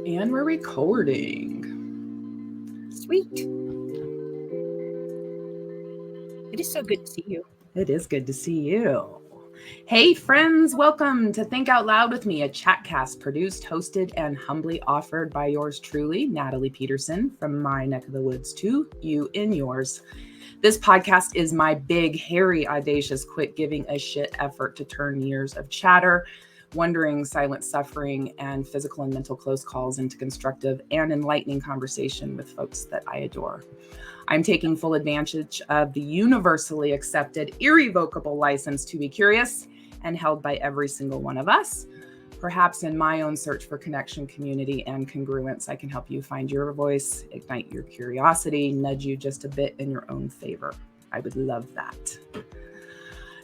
And we're recording. Sweet. It is so good to see you. It is good to see you. Hey friends, welcome to Think Out Loud with me, a chatcast produced, hosted, and humbly offered by yours truly, Natalie Peterson, from my neck of the woods to you in yours. This podcast is my big, hairy, audacious, quit giving a shit effort to turn years of chatter, wondering, silent suffering, and physical and mental close calls into constructive and enlightening conversation with folks that I adore. I'm taking full advantage of the universally accepted, irrevocable license to be curious and held by every single one of us. Perhaps in my own search for connection, community, and congruence, I can help you find your voice, ignite your curiosity, nudge you just a bit in your own favor. I would love that.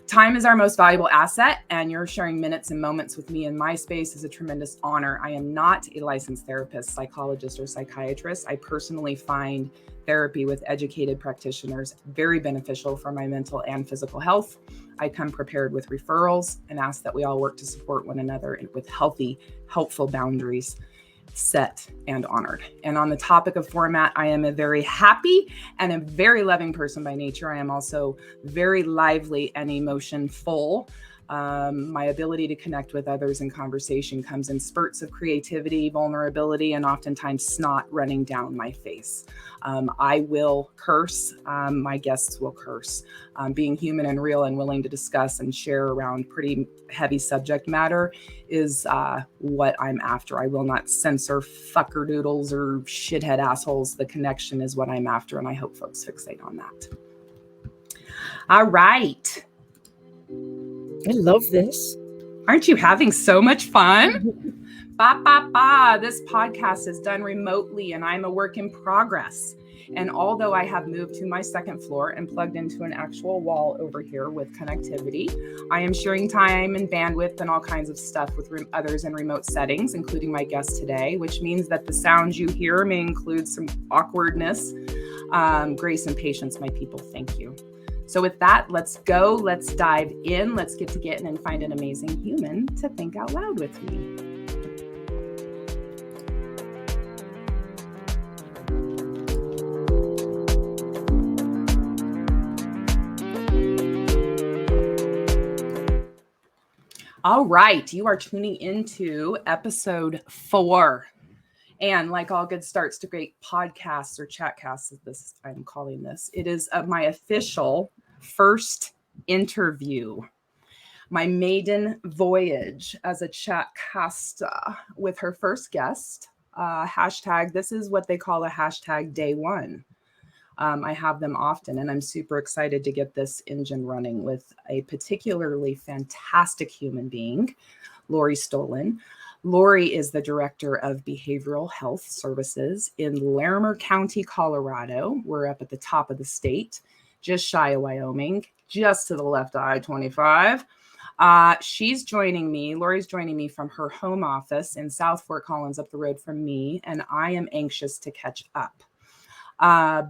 Time is our most valuable asset, and your sharing minutes and moments with me in my space is a tremendous honor. I am not a licensed therapist, psychologist, or psychiatrist. I personally find therapy with educated practitioners very beneficial for my mental and physical health. I come prepared with referrals and ask that we all work to support one another with healthy, helpful boundaries set and honored. And on the topic of format, I am a very happy and a very loving person by nature. I am also very lively and emotion-full. My ability to connect with others in conversation comes in spurts of creativity, vulnerability, and oftentimes snot running down my face. I will curse. My guests will curse. Being human and real and willing to discuss and share around pretty heavy subject matter is what I'm after. I will not censor fuckerdoodles or shithead assholes. The connection is what I'm after, and I hope folks fixate on that. All right. I love this. Aren't you having so much fun? This podcast is done remotely and I'm a work in progress. And although I have moved to my second floor and plugged into an actual wall over here with connectivity, I am sharing time and bandwidth and all kinds of stuff with others in remote settings, including my guest today, which means that the sounds you hear may include some awkwardness. Grace and patience, my people. Thank you. So with that, let's go. Let's dive in. Let's get to getting and find an amazing human to think out loud with me. All right, you are tuning into episode 4. And like all good starts to great podcasts or chatcasts, as I'm calling this, it is my official first interview, my maiden voyage as a chatcaster with her first guest. Hashtag, this is what they call a hashtag day one. I have them often, and I'm super excited to get this engine running with a particularly fantastic human being, Laurie Stolen. Laurie is the Director of Behavioral Health Services in Larimer County, Colorado. We're up at the top of the state, just shy of Wyoming, just to the left of I-25. Laurie's joining me from her home office in South Fort Collins, up the road from me, and I am anxious to catch up.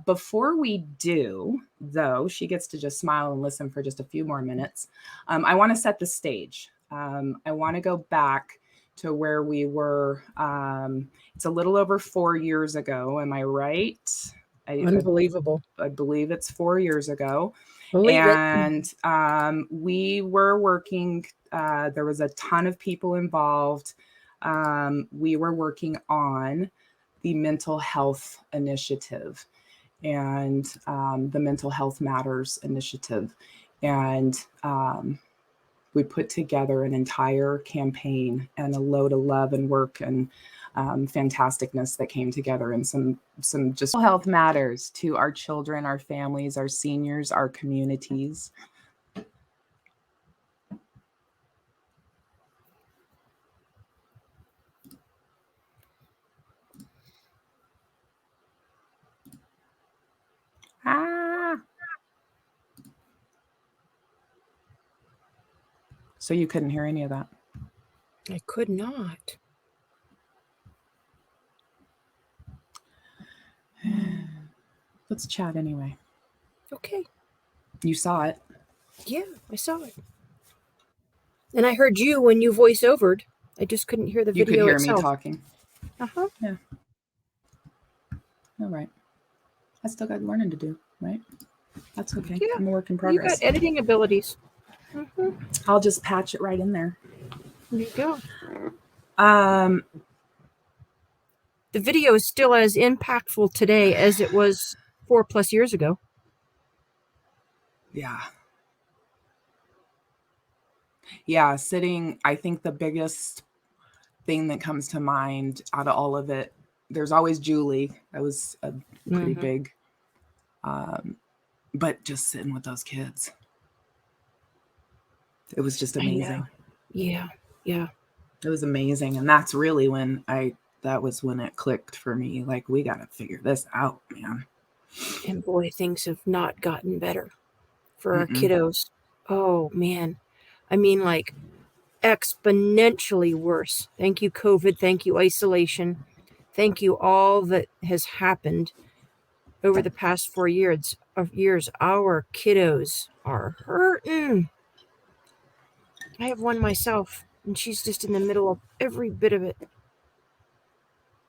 Before we do, though, she gets to just smile and listen for just a few more minutes. I want to set the stage. I want to go back to where we were. It's a little over 4 years ago. Am I right? Unbelievable. I believe it's 4 years ago. We were working. There was a ton of people involved. We were working on the mental health initiative and the Mental Health Matters initiative. And we put together an entire campaign and a load of love and work and fantasticness that came together, and some just health matters to our children, our families, our seniors, our communities. So you couldn't hear any of that? I could not. Let's chat anyway. Okay. You saw it. Yeah, I saw it. And I heard you when you voice overed. I just couldn't hear the video You could hear itself. me talking. Yeah. All right. I still got learning to do, right? That's okay. Yeah. I'm a work in You progress. got editing abilities. I'll just patch it right in there. There you go. The video is still as impactful today as it was 4+ years ago. Yeah. Yeah, I think the biggest thing that comes to mind out of all of it, there's always Julie. That was a pretty big, but just sitting with those kids. It was just amazing. Yeah. It was amazing. And that's really when that was when it clicked for me. Like, we got to figure this out, man. And boy, things have not gotten better for our kiddos. Oh, man. I mean, like, exponentially worse. Thank you, COVID. Thank you, isolation. Thank you, all that has happened over the past 4 years. Our kiddos are hurting. I have one myself, and she's just in the middle of every bit of it.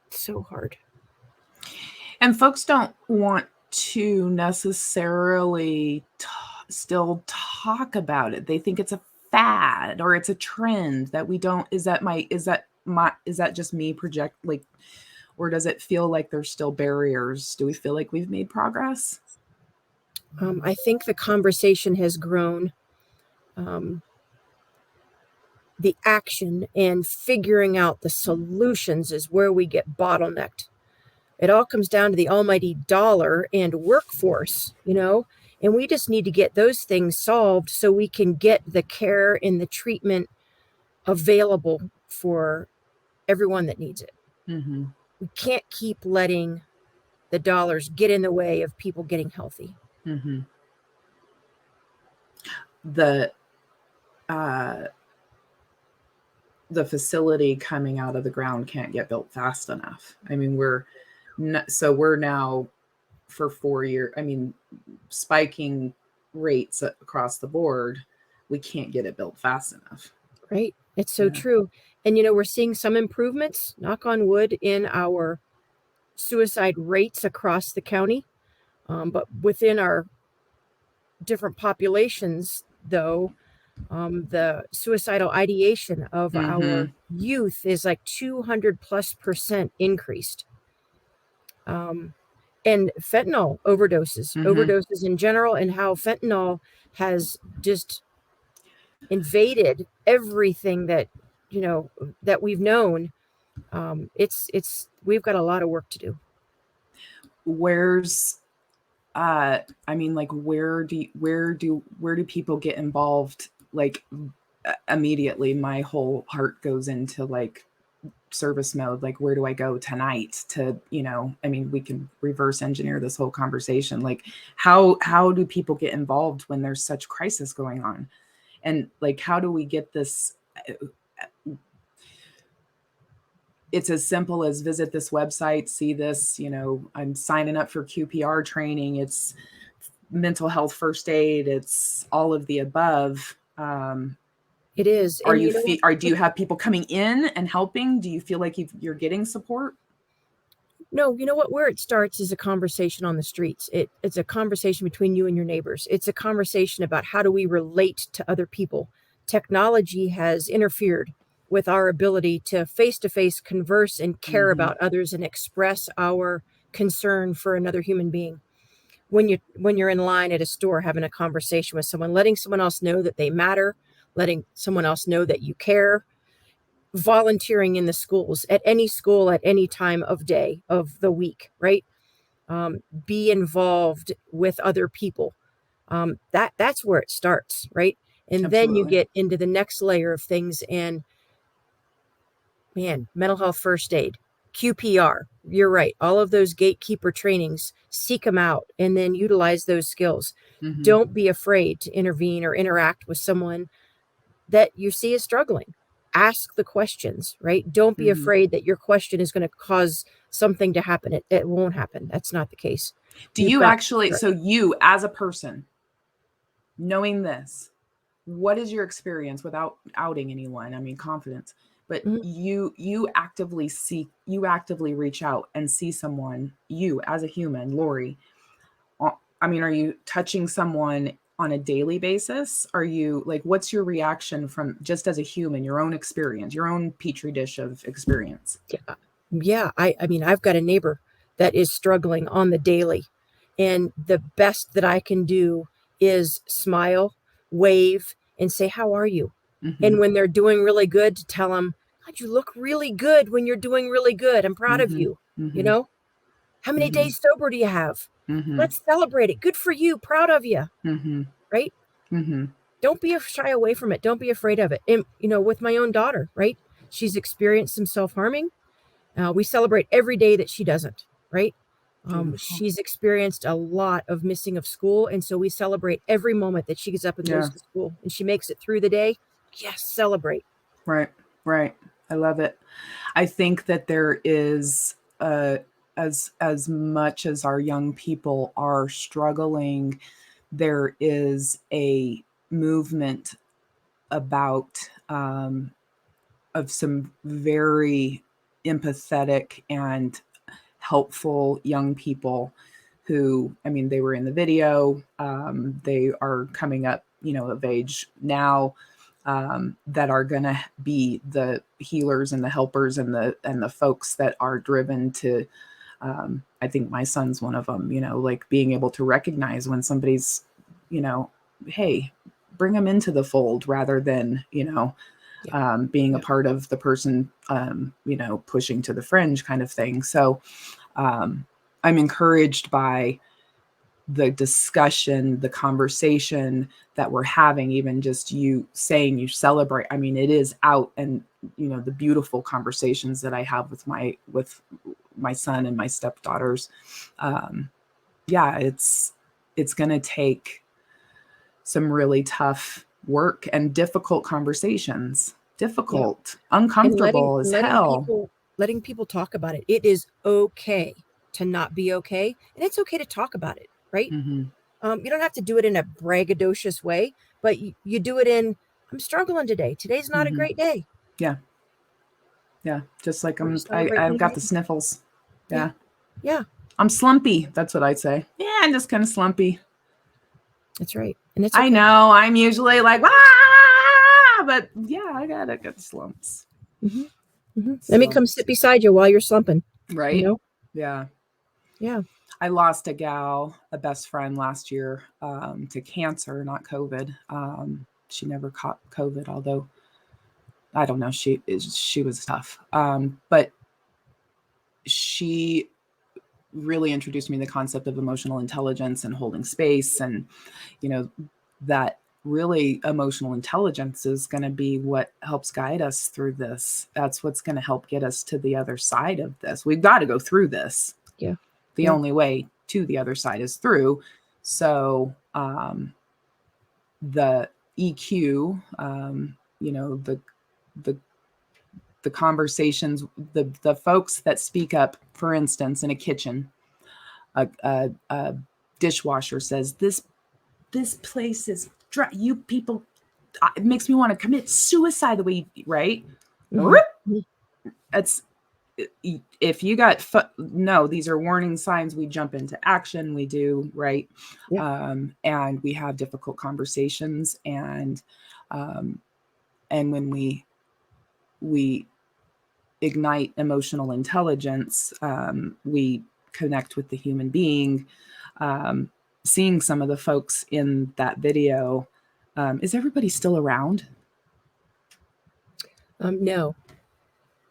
It's so hard. And folks don't want to necessarily still talk about it. They think it's a fad or it's a trend that we don't. Is that just me project, like, or does it feel like there's still barriers? Do we feel like we've made progress? I think the conversation has grown. The action and figuring out the solutions is where we get bottlenecked. It all comes down to the almighty dollar and workforce, and we just need to get those things solved so we can get the care and the treatment available for everyone that needs it. We can't keep letting the dollars get in the way of people getting healthy. The facility coming out of the ground can't get built fast enough. I mean, we're now for 4 years, spiking rates across the board. We can't get it built fast enough. Right. It's so true. And, we're seeing some improvements, knock on wood, in our suicide rates across the county. But within our different populations, though, the suicidal ideation of our youth is like 200+% increased. And fentanyl overdoses in general, and how fentanyl has just invaded everything that that we've known. We've got a lot of work to do. Where do people get involved? Like, immediately my whole heart goes into like service mode. Like, where do I go tonight to, we can reverse engineer this whole conversation. Like, how do people get involved when there's such crisis going on? And like, how do we get this? It's as simple as visit this website, see this, I'm signing up for QPR training. It's mental health first aid. It's all of the above. It is. Do you have people coming in and helping? Do you feel like you're getting support? No, you know what? Where it starts is a conversation on the streets. It's a conversation between you and your neighbors. It's a conversation about how do we relate to other people. Technology has interfered with our ability to face-to-face converse and care about others and express our concern for another human being. When you're in line at a store having a conversation with someone, letting someone else know that they matter, letting someone else know that you care, volunteering in the schools, at any school, at any time of day of the week, right? Be involved with other people. That's where it starts, right? And Absolutely. Then you get into the next layer of things, and man, mental health first aid, QPR, you're right. All of those gatekeeper trainings, seek them out and then utilize those skills. Don't be afraid to intervene or interact with someone that you see is struggling. Ask the questions, right? Don't be afraid that your question is going to cause something to happen. It won't happen. That's not the case. So you as a person, knowing this, what is your experience without outing anyone? Confidence. but Mhm. you actively reach out and see someone, you as a human, Laurie. I mean, are you touching someone on a daily basis? Are you like, what's your reaction from just as a human, your own experience, your own petri dish of experience? Yeah, I mean, I've got a neighbor that is struggling on the daily, and the best that I can do is smile, wave, and say, "How are you?" Mm-hmm. And when they're doing really good, to tell them, "God, you look really good when you're doing really good. I'm proud of Mm-hmm. you." You Mm-hmm. know, how many Mm-hmm. days sober do you have? Mm-hmm. Let's celebrate it. Good for you. Proud of you. Mm-hmm. Right? Mm-hmm. Don't be shy away from it. Don't be afraid of it. And, with my own daughter, right? She's experienced some self harming. We celebrate every day that she doesn't, right? Beautiful. She's experienced a lot of missing of school. And so we celebrate every moment that she gets up and Yeah. goes to school and she makes it through the day. Yes, celebrate. Right. Right. I love it. I think that there is as much as our young people are struggling, there is a movement about of some very empathetic and helpful young people who, I mean, they were in the video. They are coming up, of age now, that are going to be the healers and the helpers and the folks that are driven to. I think my son's one of them. Like being able to recognize when somebody's, hey, bring them into the fold rather than Yeah. being a Yeah. part of the person, pushing to the fringe kind of thing. So I'm encouraged by the discussion, the conversation that we're having, even just you saying you celebrate. I mean, it is out, and the beautiful conversations that I have with my son and my stepdaughters. Yeah, it's going to take some really tough work and difficult conversations. Yeah. Difficult, And letting uncomfortable as letting hell. people letting people talk about it. It is okay to not be okay. And it's okay to talk about it, right? Hmm. You don't have to do it in a braggadocious way, but you do it in, I'm struggling today. Today's not a Hmm. great day. Yeah, yeah. Just like We're just celebrating I've you. got the sniffles. Yeah. Yeah, Yeah. I'm slumpy. That's what I'd say. Yeah, I'm just kind of slumpy. That's right. And it's I okay. know. I'm usually like, ah, but yeah, I gotta get slumps. Let me come sit Slumps, beside you while you're slumping, you right? know? Yeah. Yeah. I lost a best friend last year, to cancer, not COVID. She never caught COVID, although I don't know. She was tough, but she really introduced me to the concept of emotional intelligence and holding space, and you know that really emotional intelligence is going to be what helps guide us through this. That's what's going to help get us to the other side of this. We've got to go through this. Yeah. The Yeah. only way to the other side is through. So the EQ, the the conversations, the folks that speak up, for instance, in a kitchen, a dishwasher says, this place is dry. You people, it makes me want to commit suicide the way right. Hmm. It's if you got no, these are warning signs. We jump into action. We do right, Yeah. and we have difficult conversations, um, and when we ignite emotional intelligence, we connect with the human being. Um, Seeing some of the folks in that video, is everybody still around? No,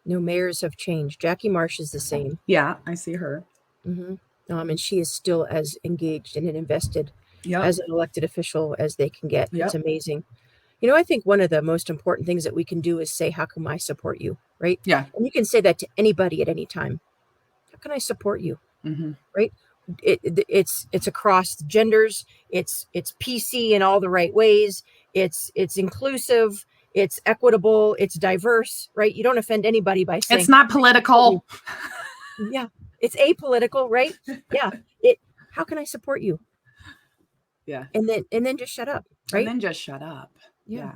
no, mayors have changed. Jackie Marsh is the same. Yeah, I see her. Hmm. And she is still as engaged and invested Yep. as an elected official as they can get. It's Yep. amazing. I think one of the most important things that we can do is say, how can I support you? Right. Yeah. And you can say that to anybody at any time. How can I support you? Mm-hmm. Right. It's across genders. It's PC in all the right ways. It's inclusive. It's equitable. It's diverse. Right. You don't offend anybody by It's saying, not "How can I support you?" political. Yeah. It's apolitical. Right. Yeah. It. How can I support you? Yeah. And then just shut up. And Right. then just shut up. Yeah. Yeah.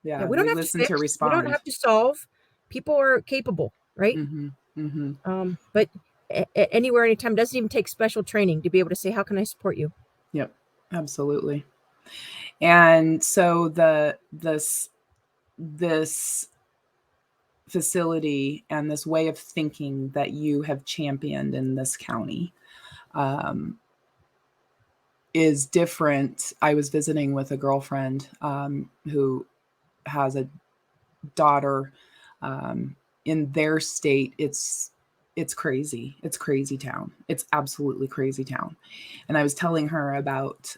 Yeah. Yeah. We don't We have to listen to fix. We don't respond. have to solve. People are capable, right? But anywhere, anytime, doesn't even take special training to be able to say, how can I support you? Yep, absolutely. And so this facility and this way of thinking that you have championed in this county is different. I was visiting with a girlfriend who has a daughter in their state. It's crazy. It's crazy town. It's absolutely crazy town. And I was telling her about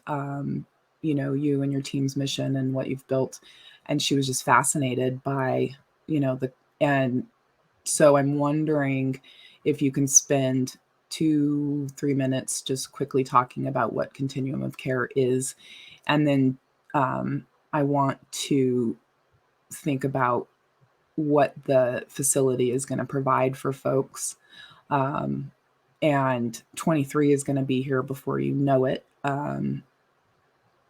you and your team's mission and what you've built, and she was just fascinated by and so I'm wondering if you can spend 2-3 minutes just quickly talking about what Continuum of Care is, and then I want to think about what the facility is going to provide for folks. And 23 is going to be here before you know it.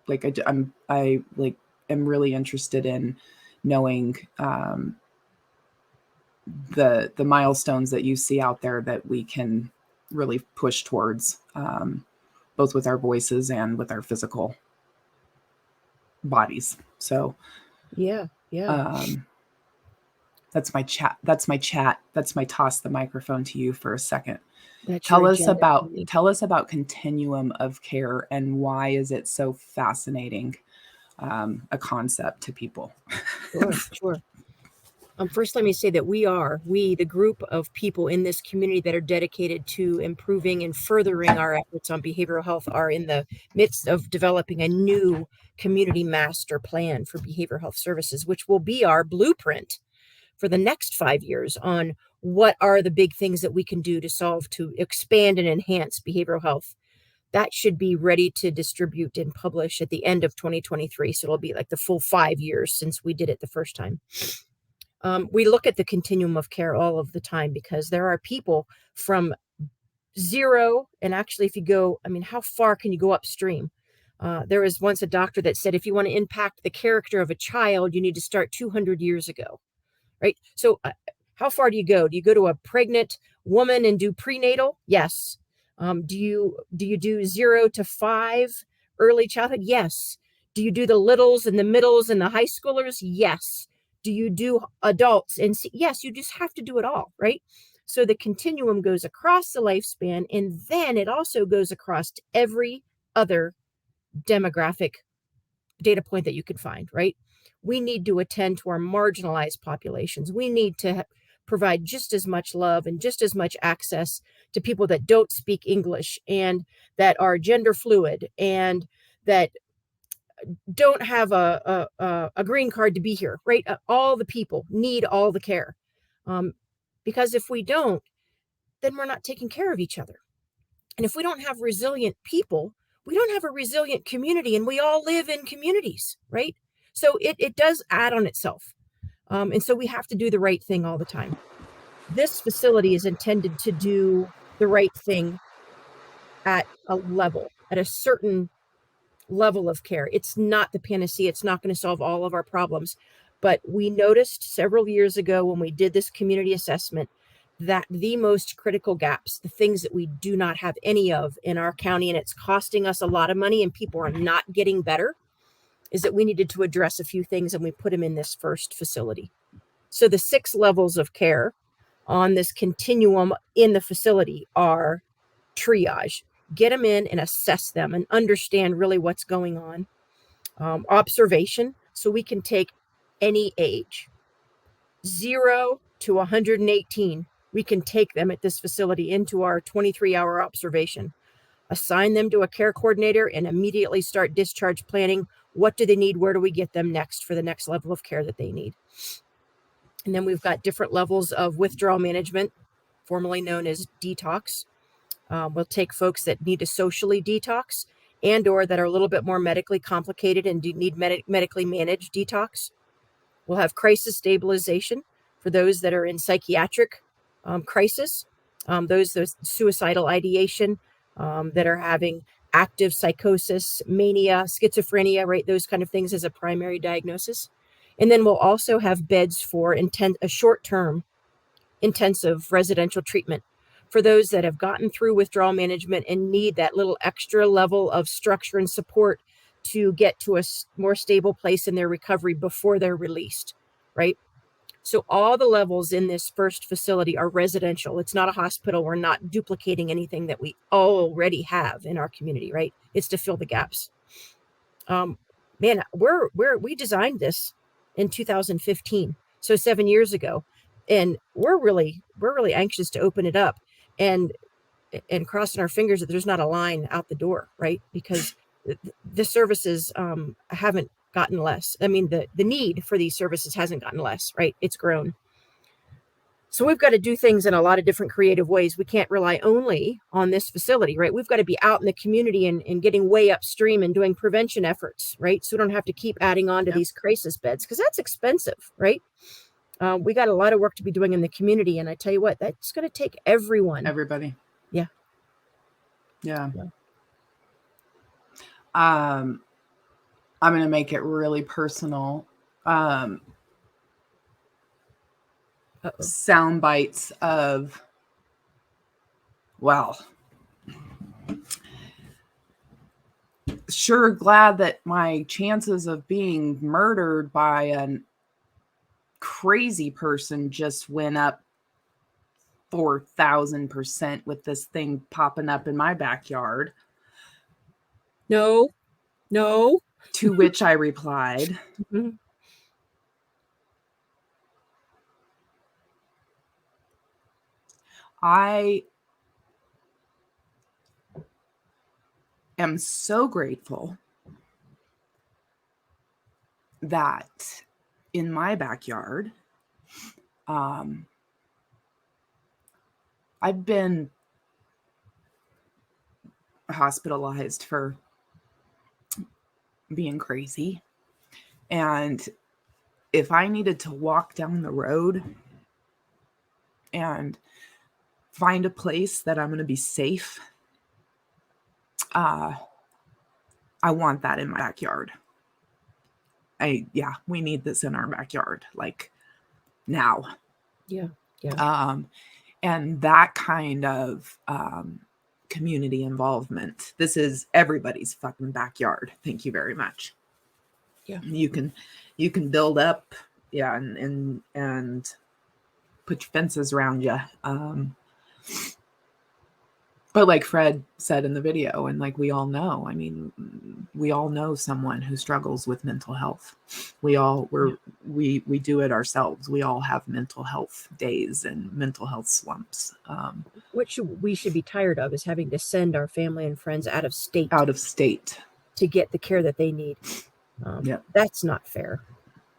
Like I like am really interested in knowing the milestones that you see out there that we can really push towards, both with our voices and with our physical bodies. So yeah. That's my chat. That's my toss the microphone to you for a second. That's Tell your us agenda. about Continuum of Care and why is it so fascinating a concept to people? Sure. First, let me say that we, the group of people in this community that are dedicated to improving and furthering our efforts on behavioral health, are in the midst of developing a new community master plan for behavioral health services, which will be our blueprint for the next 5 years on what are the big things that we can do to expand and enhance behavioral health. That should be ready to distribute and publish at the end of 2023. So it'll be like the full 5 years since we did it the first time. We look at the continuum of care all of the time because there are people from zero. And actually, if you go, how far can you go upstream? There was once a doctor that said, if you want to impact the character of a child, you need to start 200 years ago, right? So how far do you go? Do you go to a pregnant woman and do prenatal? Yes. Do you do 0 to 5 early childhood? Yes. Do you do the littles and the middles and the high schoolers? Yes. Do you do adults? And yes, you just have to do it all, right? So the continuum goes across the lifespan, and then it also goes across every other demographic data point that you can find, right? We need to attend to our marginalized populations. We need to provide just as much love and just as much access to people that don't speak English and that are gender fluid and that don't have a green card to be here, right? All the people need all the care. Because if we don't, then we're not taking care of each other. And if we don't have resilient people, we don't have a resilient community, and we all live in communities, right? So it does add on itself. And so we have to do the right thing all the time. This facility is intended to do the right thing at a certain level of care. It's not the panacea. It's not going to solve all of our problems. But we noticed several years ago when we did this community assessment that the most critical gaps, the things that we do not have any of in our county, and it's costing us a lot of money and people are not getting better, is that we needed to address a few things, and we put them in this first facility. So the 6 levels of care on this continuum in the facility are triage. Get them in and assess them and understand really what's going on. Observation, so we can take any age, 0 to 118. We can take them at this facility into our 23-hour observation, assign them to a care coordinator, and immediately start discharge planning. What do they need? Where do we get them next for the next level of care that they need? And then we've got different levels of withdrawal management, formerly known as detox. We'll take folks that need to socially detox and or that are a little bit more medically complicated and do need medically managed detox. We'll have crisis stabilization for those that are in psychiatric crisis, those suicidal ideation, that are having active psychosis, mania, schizophrenia, right? Those kind of things as a primary diagnosis. And then we'll also have beds for a short-term intensive residential treatment for those that have gotten through withdrawal management and need that little extra level of structure and support to get to a more stable place in their recovery before they're released, right? So all the levels in this first facility are residential. It's not a hospital. We're not duplicating anything that we already have in our community, right? It's to fill the gaps. Man, we designed this in 2015, so 7 years ago, and we're really anxious to open it up and crossing our fingers that there's not a line out the door, right? Because the services haven't gotten less. I mean, the need for these services hasn't gotten less, right? It's grown. So we've got to do things in a lot of different creative ways. We can't rely only on this facility, right? We've got to be out in the community and getting way upstream and doing prevention efforts, right? So we don't have to keep adding on to these crisis beds because that's expensive, right? We got a lot of work to be doing in the community. And I tell you what, that's going to take everyone. Everybody. Yeah. Yeah. I'm going to make it really personal. Sound bites of, well, sure glad that my chances of being murdered by a crazy person just went up 4,000% with this thing popping up in my backyard. No. To which I replied, mm-hmm. I am so grateful that in my backyard, I've been hospitalized for being crazy. And if I needed to walk down the road and find a place that I'm going to be safe, I want that in my backyard. We need this in our backyard, like now. Yeah. And that kind of community involvement. This is everybody's fucking backyard. Thank you very much. Yeah. You can build up, and put your fences around you. But like Fred said in the video, and like we all know, I mean, we all know someone who struggles with mental health. We do it ourselves. We all have mental health days and mental health slumps. What we should be tired of is having to send our family and friends out of state to get the care that they need. That's not fair.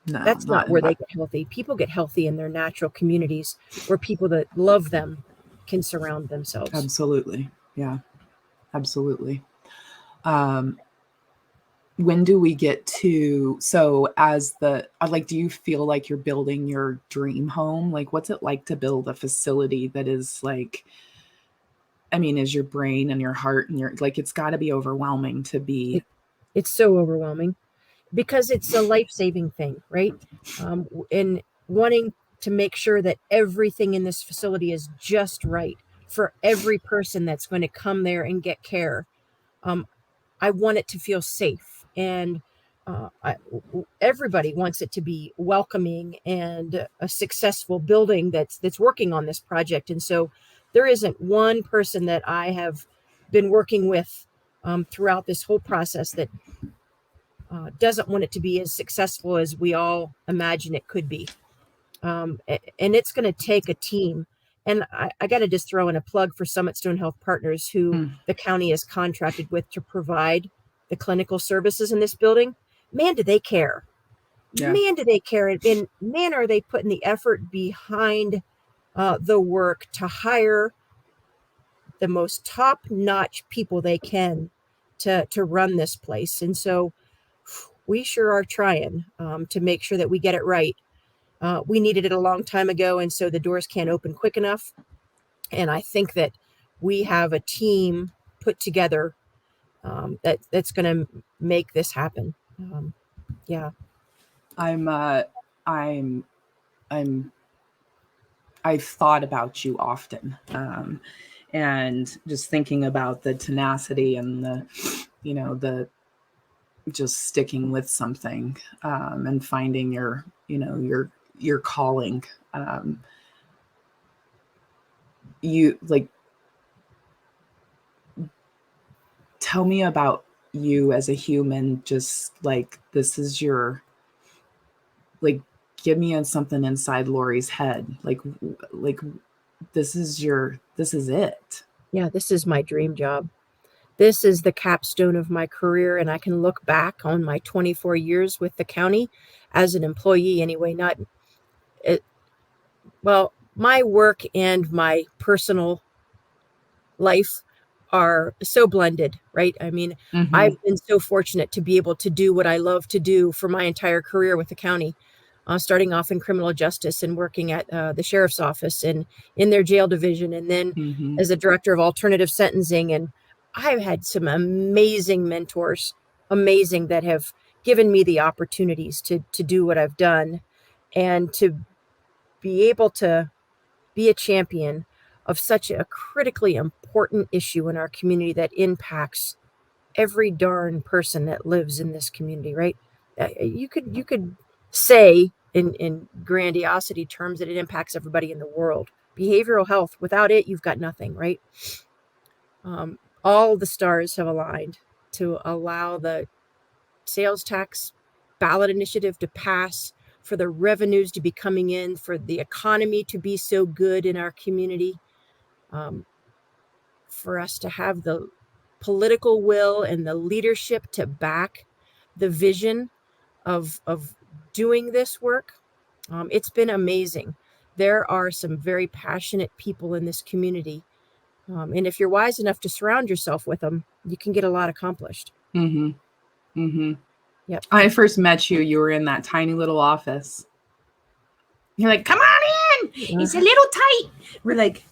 No, that's not where they get healthy. People get healthy in their natural communities where people that love them can surround themselves. Absolutely. Yeah, absolutely. When do we get to, so as do you feel like you're building your dream home? Like, what's it like to build a facility that is like, I mean, is your brain and your heart and it's got to be overwhelming to be. It's so overwhelming because it's a life-saving thing, right? And wanting to make sure that everything in this facility is just right for every person that's going to come there and get care. I want it to feel safe, and everybody wants it to be welcoming and a successful building that's working on this project. And so there isn't one person that I have been working with throughout this whole process that doesn't want it to be as successful as we all imagine it could be. And it's going to take a team. And I got to just throw in a plug for Summit Stone Health Partners, who the county is contracted with to provide the clinical services in this building. Man, do they care. Yeah. Man, do they care. And man, are they putting the effort behind the work to hire the most top-notch people they can to run this place. And so we sure are trying to make sure that we get it right. We needed it a long time ago, and so the doors can't open quick enough. And I think that we have a team put together that's going to make this happen. I've thought about you often, and just thinking about the tenacity and the just sticking with something, and finding your calling. You like Tell me about you as a human. Just like this is your like give me something inside Laurie's head. Like this is it. Yeah, this is my dream job. This is the capstone of my career, and I can look back on my 24 years with the county as an employee anyway, not it, well, my work and my personal life are so blended, right? I mean, I've been so fortunate to be able to do what I love to do for my entire career with the county, starting off in criminal justice and working at the sheriff's office and in their jail division, and then as a director of alternative sentencing. And I've had some amazing mentors, amazing, that have given me the opportunities to do what I've done, and to be able to be a champion of such a critically important issue in our community that impacts every darn person that lives in this community, right? You could say in grandiosity terms that it impacts everybody in the world. Behavioral health, without it, you've got nothing, right? All the stars have aligned to allow the sales tax ballot initiative to pass, for the revenues to be coming in, for the economy to be so good in our community, for us to have the political will and the leadership to back the vision of doing this work. It's been amazing. There are some very passionate people in this community. And if you're wise enough to surround yourself with them, you can get a lot accomplished. Yep. When I first met you, you were in that tiny little office. You're like, come on in. It's a little tight. We're like,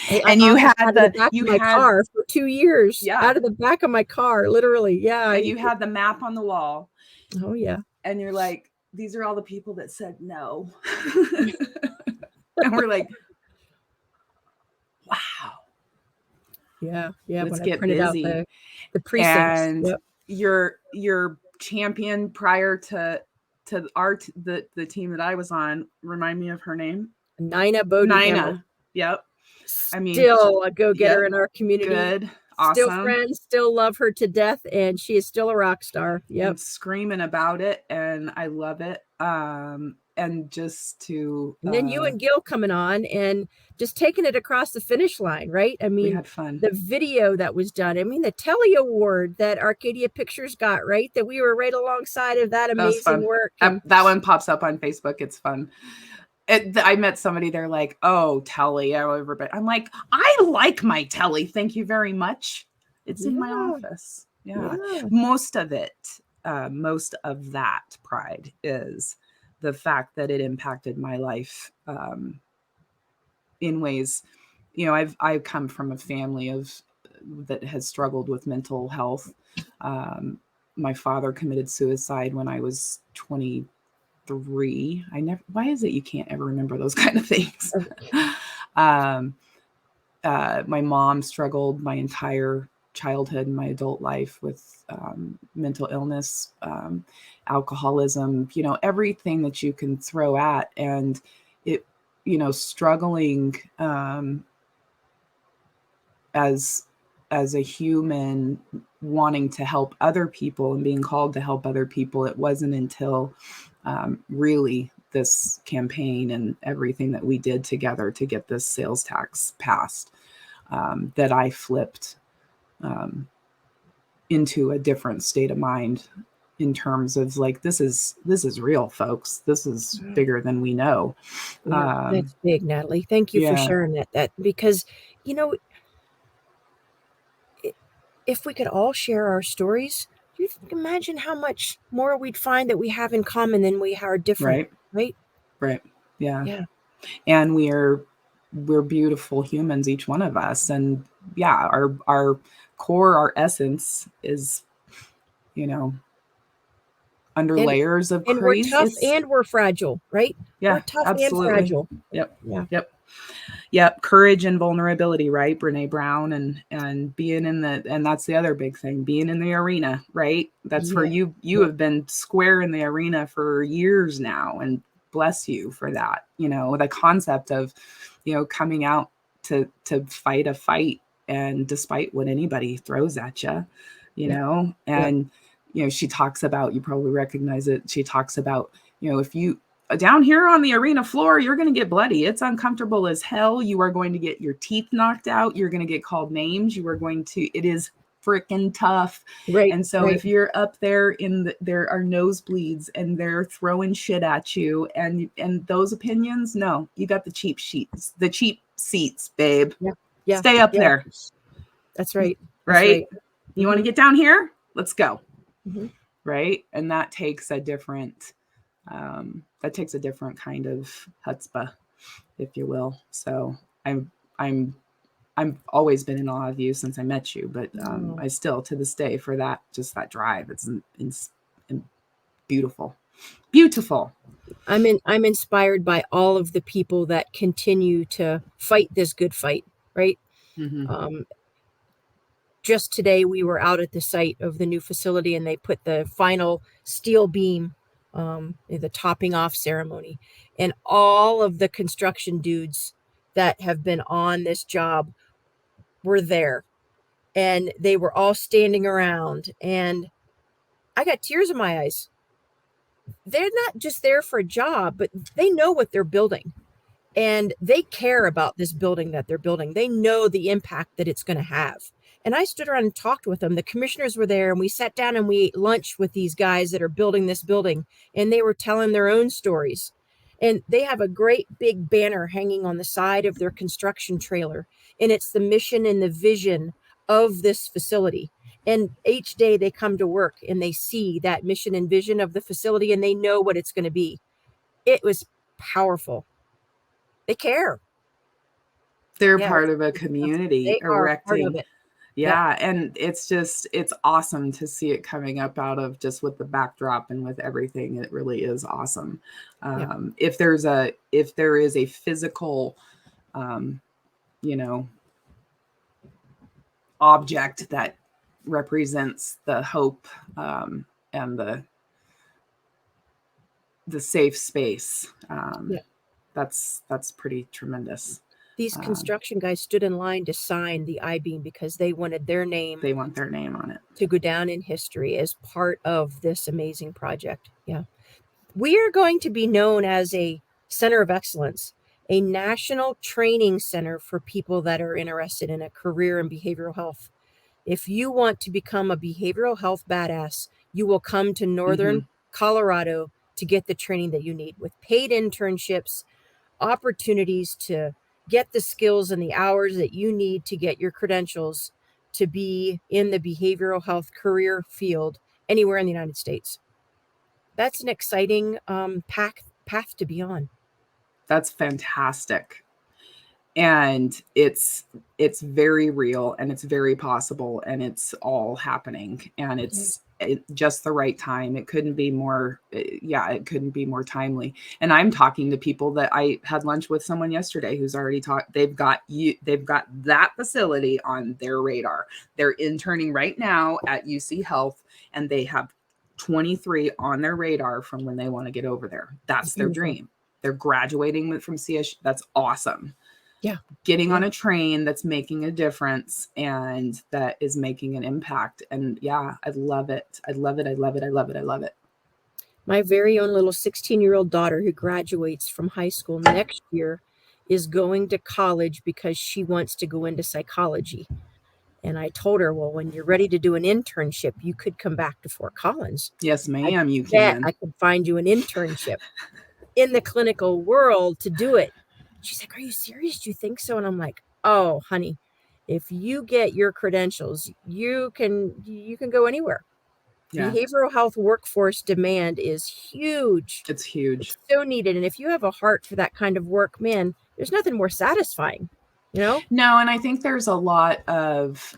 and you had my car for 2 years. Yeah. Out of the back of my car, literally. Yeah. And you had the map on the wall. Oh, yeah. And you're like, these are all the people that said no. And we're like, wow. Yeah. Let's when get I printed busy. out the precincts. And yep. your champion prior to the team that I was on, remind me of her name. Nina Bodie. Yep. Still a go-getter in our community. Good. Awesome. Still friends, still love her to death, and she is still a rock star. Yep. And screaming about it, and I love it. And just to and then you and Gil coming on and just taking it across the finish line, right? I mean, we had fun. The video that was done. I mean, the Telly Award that Arcadia Pictures got, right? That we were right alongside of that amazing work. That one pops up on Facebook. It's fun. I met somebody, they're like, oh, Telly. I'm like, I like my Telly. Thank you very much. It's in my office. Yeah. Most of that pride is the fact that it impacted my life in ways, I've come from a family that has struggled with mental health. My father committed suicide when I was 23. Why is it you can't ever remember those kind of things? My mom struggled my entire childhood and my adult life with mental illness, alcoholism, everything that you can throw at, and it, struggling as a human, wanting to help other people and being called to help other people. It wasn't until really this campaign and everything that we did together to get this sales tax passed that I flipped into a different state of mind, in terms of like, this is real, folks. This is bigger than we know. That's big, Natalie. Thank you for sharing that, because, if we could all share our stories, you imagine how much more we'd find that we have in common than we are different, right? Right. Yeah. And we're beautiful humans, each one of us. And our core, our essence is, under layers of And we're tough crazy. and we're fragile, right? Yeah, We're tough and absolutely. fragile. Yep. Yeah. Yep. Courage and vulnerability, right? Brene Brown, and being in the, and that's the other big thing, being in the arena, right? That's where you have been square in the arena for years now, and bless you for that. The concept of, coming out to fight a fight, and despite what anybody throws at you, and she talks about, you probably recognize it, she talks about, if you down here on the arena floor, you're going to get bloody. It's uncomfortable as hell. You are going to get your teeth knocked out. You're going to get called names. It is freaking tough. Right. And so if you're up there there are nosebleeds and they're throwing shit at you, and those opinions, no, you got the cheap seats, babe. Yeah. Stay up there. That's right. Right. You want to get down here? Let's go. Mm-hmm. Right. And that takes a different kind of chutzpah, if you will. So I've always been in awe of you since I met you, but I still, to this day, for that drive, it's beautiful. I'm inspired by all of the people that continue to fight this good fight, right? Mm-hmm. Just today, we were out at the site of the new facility, and they put the final steel beam, the topping off ceremony, and all of the construction dudes that have been on this job were there, and they were all standing around, and I got tears in my eyes. They're not just there for a job, but they know what they're building. And they care about this building that they're building. They know the impact that it's going to have. And I stood around and talked with them. The commissioners were there, and we sat down and we ate lunch with these guys that are building this building. And they were telling their own stories. And they have a great big banner hanging on the side of their construction trailer. And it's the mission and the vision of this facility. And each day they come to work and they see that mission and vision of the facility, and they know what it's going to be. It was powerful. They care. They're part of a community. They are part of it. Yeah. And it's awesome to see it coming up out of just with the backdrop and with everything. It really is awesome. If there is a physical, object that represents the hope, and the safe space, that's pretty tremendous. These construction guys stood in line to sign the I-beam because they wanted their name. They want their name on it to go down in history as part of this amazing project. Yeah. We are going to be known as a center of excellence, a national training center for people that are interested in a career in behavioral health. If you want to become a behavioral health badass, you will come to Northern Colorado to get the training that you need, with paid internships, opportunities to get the skills and the hours that you need to get your credentials to be in the behavioral health career field anywhere in the United States. That's an exciting path to be on. That's fantastic. And it's very real, and it's very possible, and it's all happening, and it's just the right time. It couldn't be more, it couldn't be more timely. And I'm talking to people that I had lunch with someone yesterday who's already they've got that facility on their radar. They're interning right now at UC Health, and they have 23 on their radar from when they want to get over there. That's their dream. They're graduating from CSU. That's awesome. Yeah. Getting on a train that's making a difference and that is making an impact. And I love it. I love it. I love it. I love it. I love it. My very own little 16-year-old daughter, who graduates from high school next year, is going to college because she wants to go into psychology. And I told her, well, when you're ready to do an internship, you could come back to Fort Collins. Yes, ma'am, you can. I could find you an internship in the clinical world to do it. She's like, are you serious? Do you think so? And I'm like, oh, honey, if you get your credentials, you can go anywhere. Yeah. Behavioral health workforce demand is huge. It's huge. It's so needed. And if you have a heart for that kind of work, man, there's nothing more satisfying, No, and I think there's a lot of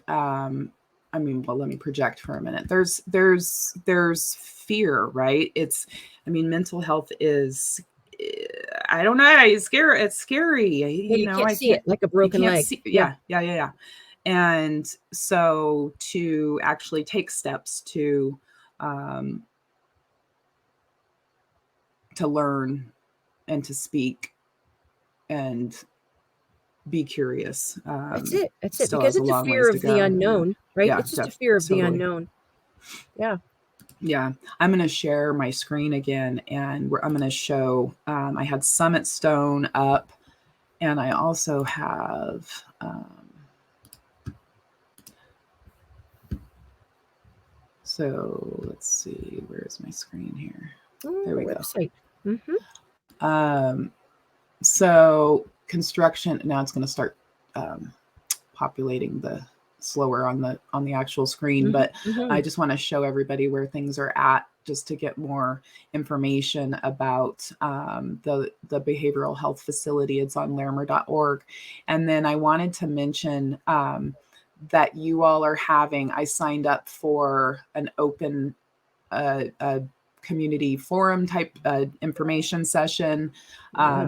I mean, well, let me project for a minute. There's fear, right? Mental health is, I don't know, it's scary. It's scary. You can't see it like a you broken can't leg. see. Yeah. And so to actually take steps to learn and to speak and be curious. That's it. Still Because has a it's a long fear ways to of the go. unknown, right? Yeah, It's just a fear of the totally. unknown. Yeah. Yeah, I'm going to share my screen again, and I'm going to show, I had Summit Stone up, and I also have, so let's see, where's my screen here? There we website. go. So construction, now it's going to start populating the slower on the actual screen, but I just want to show everybody where things are at, just to get more information about the behavioral health facility. It's on larimer.org. And then I wanted to mention that you all are having, I signed up for an open community forum type information session.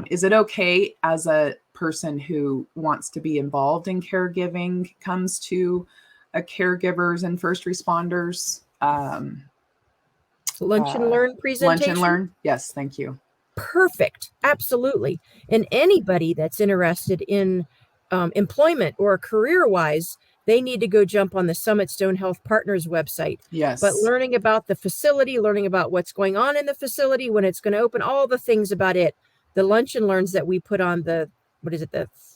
Is it okay as a person who wants to be involved in caregiving comes to a caregivers and first responders lunch and learn presentation? Lunch and learn. Yes, thank you. Perfect. Absolutely. And anybody that's interested in employment or career-wise, they need to go jump on the Summit Stone Health Partners website. Yes. But learning about the facility, learning about what's going on in the facility, when it's going to open, all the things about it. The lunch and learns that we put on the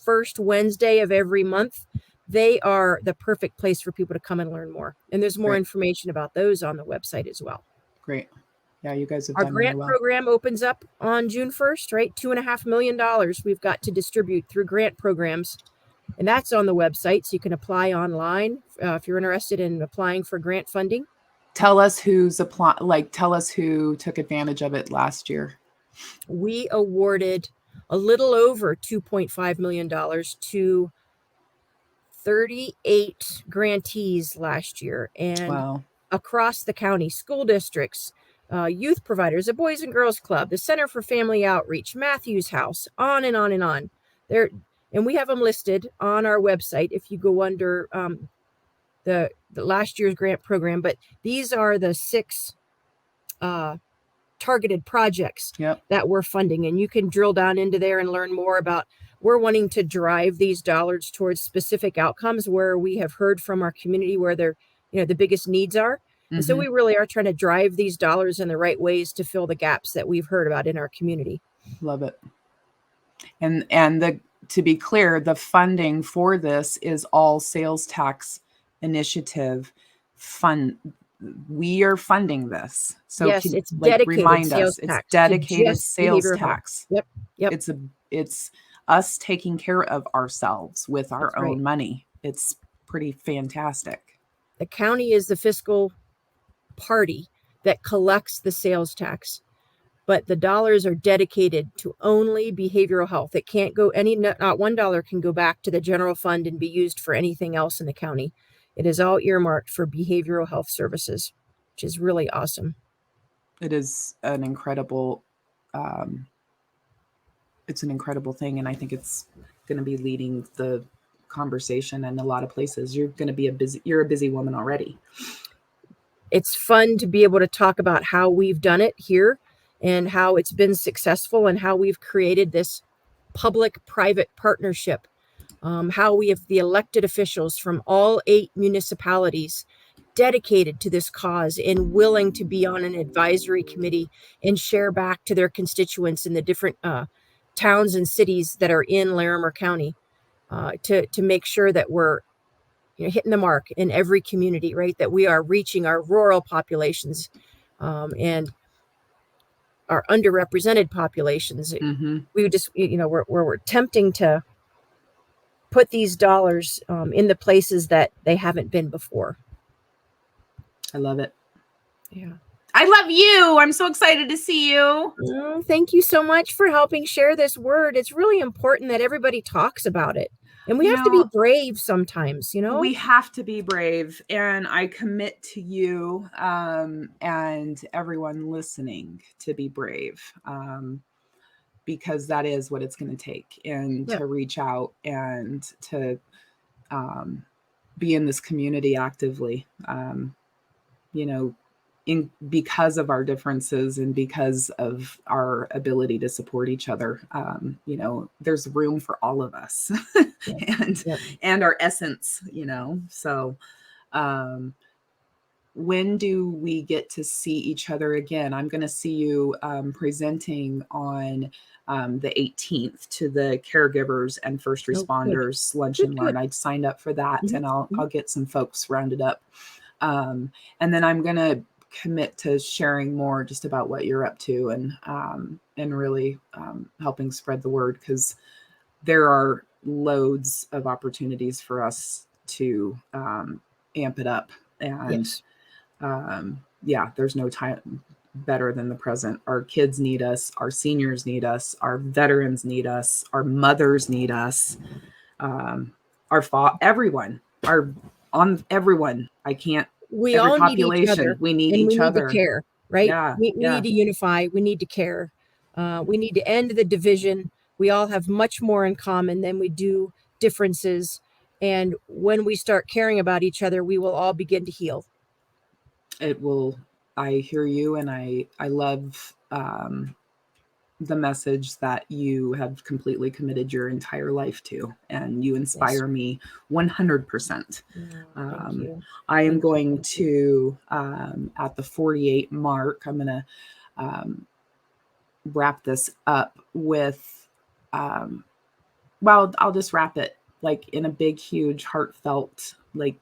first Wednesday of every month, they are the perfect place for people to come and learn more. And there's more information about those on the website as well. Great. Yeah, you guys have Our done grant really well. program opens up on June 1st, right? $2.5 million we've got to distribute through grant programs. And that's on the website, so you can apply online if you're interested in applying for grant funding. Tell us who took advantage of it last year. We awarded a little over $2.5 million to 38 grantees last year. And across the county, school districts, youth providers, the Boys and Girls Club, the Center for Family Outreach, Matthews House, on and on and on. And we have them listed on our website if you go under the last year's grant program. But these are the 6 targeted projects that we're funding. And you can drill down into there and learn more about, we're wanting to drive these dollars towards specific outcomes where we have heard from our community where they're, the biggest needs are. And so we really are trying to drive these dollars in the right ways to fill the gaps that we've heard about in our community. Love it. And to be clear, the funding for this is all sales tax initiative fund. We are funding this. So yes, it's dedicated remind sales us, tax. It's dedicated sales tax. Yep. It's us taking care of ourselves with our own money. It's pretty fantastic. The county is the fiscal party that collects the sales tax, but the dollars are dedicated to only behavioral health. It can't go not $1 can go back to the general fund and be used for anything else in the county. It is all earmarked for behavioral health services, which is really awesome. It is an incredible, it's an incredible thing. And I think it's going to be leading the conversation in a lot of places. You're a busy woman already. It's fun to be able to talk about how we've done it here and how it's been successful and how we've created this public-private partnership. How we have the elected officials from all 8 municipalities dedicated to this cause and willing to be on an advisory committee and share back to their constituents in the different towns and cities that are in Larimer County to make sure that we're hitting the mark in every community, right? That we are reaching our rural populations and our underrepresented populations. We just, we're attempting to put these dollars in the places that they haven't been before. I love it. Yeah. I love you. I'm so excited to see you. Thank you so much for helping share this word. It's really important that everybody talks about it And we have to be brave sometimes, We have to be brave. And I commit to you and everyone listening to be brave, because that is what it's going to take. And to reach out and to be in this community actively, because of our differences and because of our ability to support each other. There's room for all of us and our essence, so when do we get to see each other again? I'm going to see you presenting on the 18th to the caregivers and first responders lunch and learn. I'd signed up for that, and I'll get some folks rounded up. And then I'm going to commit to sharing more just about what you're up to and really helping spread the word, because there are loads of opportunities for us to amp it up. And there's no time better than the present. Our kids need us, our seniors need us, our veterans need us, our mothers need us, everyone. I can't. We all need each other. We need each other. We need to care, right? We need to unify. We need to care. We need to end the division. We all have much more in common than we do differences. And when we start caring about each other, we will all begin to heal. It will. I hear you, and I love the message that you have completely committed your entire life to, and you inspire me 100%. I am going to, at the 48 mark, I'm going to wrap this up with, I'll just wrap it like in a big, huge, heartfelt, like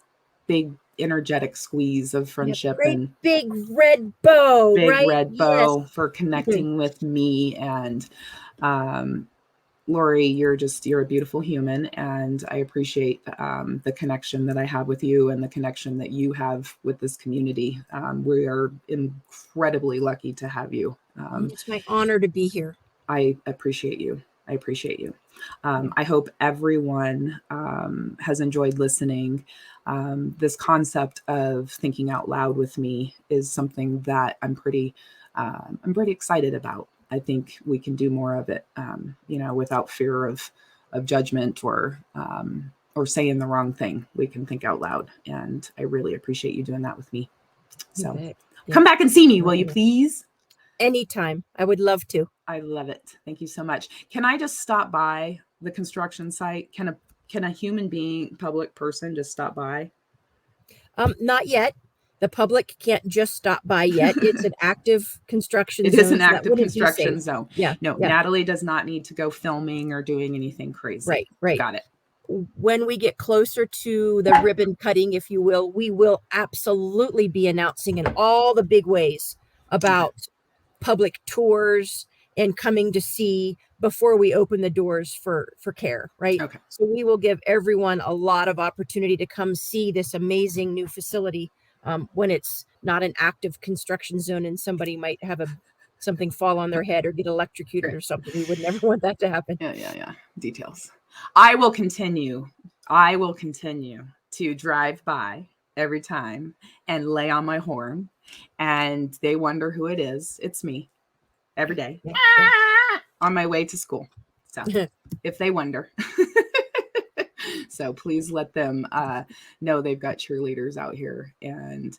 big, energetic squeeze of friendship. And big red bow, for connecting with me. And Laurie, you're a beautiful human, and I appreciate the connection that I have with you and the connection that you have with this community. We are incredibly lucky to have you. It's my honor to be here. I appreciate you. I hope everyone has enjoyed listening. This concept of thinking out loud with me is something that I'm pretty excited about. I think we can do more of it, without fear of judgment or saying the wrong thing. We can think out loud, and I really appreciate you doing that with me. So come back and see me, will you please? Anytime. I would love to. I love it. Thank you so much. Can I just stop by the construction site? Can a human being, public person, just stop by? Not yet. The public can't just stop by yet. It's an active construction zone. It is an active construction zone. Yeah. No, Natalie does not need to go filming or doing anything crazy. Right. Got it. When we get closer to the ribbon cutting, if you will, we will absolutely be announcing in all the big ways about public tours and coming to see before we open the doors for care, right? Okay. So we will give everyone a lot of opportunity to come see this amazing new facility when it's not an active construction zone and somebody might have something fall on their head or get electrocuted or something. We would never want that to happen. Yeah. Details. I will continue to drive by every time and lay on my horn, and they wonder who it is. It's me every day on my way to school. So if they wonder, so please let them know they've got cheerleaders out here, and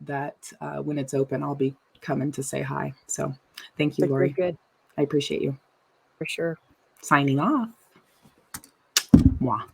that when it's open, I'll be coming to say hi. So thank you, Laurie. Good. I appreciate you. For sure. Signing off. Mwah.